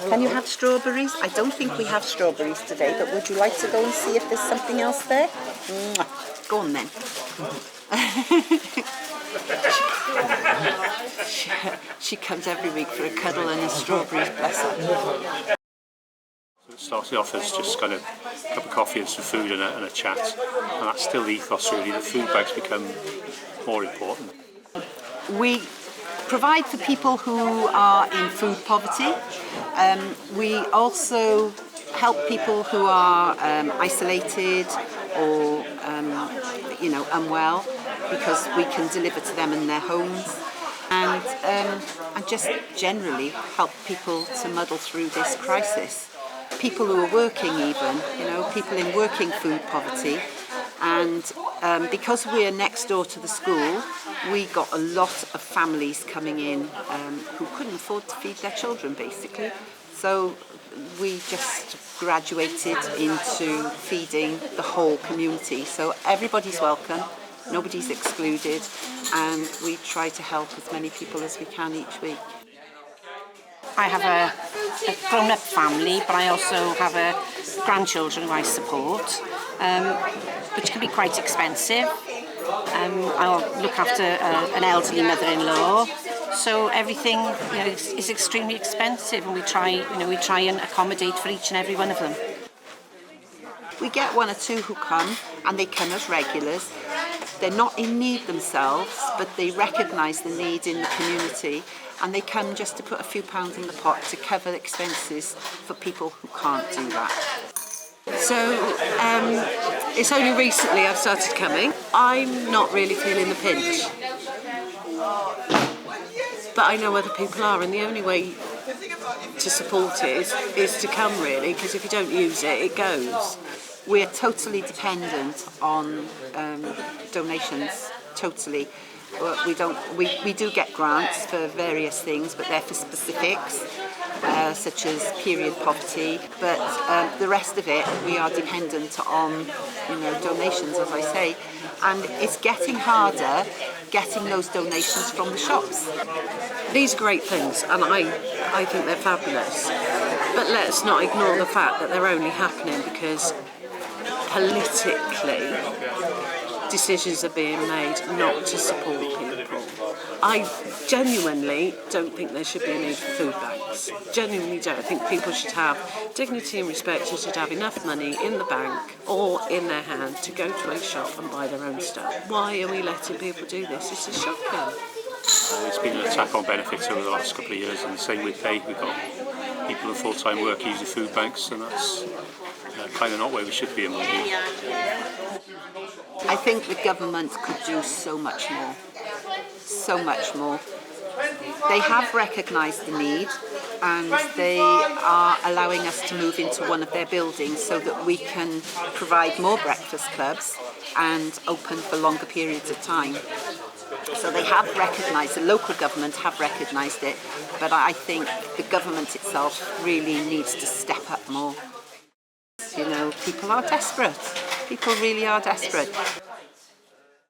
Can you have strawberries? I don't think we have strawberries today, but would you like to go and see if there's something else there? Mwah. Go on then. She comes every week for a cuddle and a strawberry, bless her. It started off as just kind of a cup of coffee and some food and a chat, and that's still the ethos really. The food bags become more important. We provide for people who are in food poverty. We also help people who are isolated or unwell, because we can deliver to them in their homes, and just generally help people to muddle through this crisis. People who are working even, people in working food poverty, and because we're next door to the school, we got a lot of families coming in who couldn't afford to feed their children basically. So we just graduated into feeding the whole community. So everybody's welcome, nobody's excluded, and we try to help as many people as we can each week. I have a grown-up family, but I also have grandchildren who I support, which can be quite expensive. I'll look after an elderly mother-in-law, so everything is extremely expensive, and we try and accommodate for each and every one of them. We get one or two who come, and they come as regulars. They're not in need themselves, but they recognise the need in the community, and they come just to put a few pounds in the pot to cover expenses for people who can't do that. So it's only recently I've started coming. I'm not really feeling the pinch, but I know other people are, and the only way to support it is to come really, because if you don't use it, it goes. We're totally dependent on donations, totally. We do get grants for various things, but they're for specifics, such as period poverty. But the rest of it, we are dependent on, donations, as I say. And it's getting harder getting those donations from the shops. These are great things, and I think they're fabulous. But let's not ignore the fact that they're only happening because politically decisions are being made not to support people. I genuinely don't think there should be a need for food banks. Genuinely don't. I think people should have dignity and respect, and should have enough money in the bank or in their hand to go to a shop and buy their own stuff. Why are we letting people do this? This is shocking. It's been an attack on benefits over the last couple of years, and the same with pay. We've got people in full-time work using food banks, and that's kind of not where we should be in my view. I think the government could do so much more. So much more. They have recognised the need, and they are allowing us to move into one of their buildings so that we can provide more breakfast clubs and open for longer periods of time. So they have recognised, the local government have recognised it, but I think the government itself really needs to step up more. People are desperate. People really are desperate.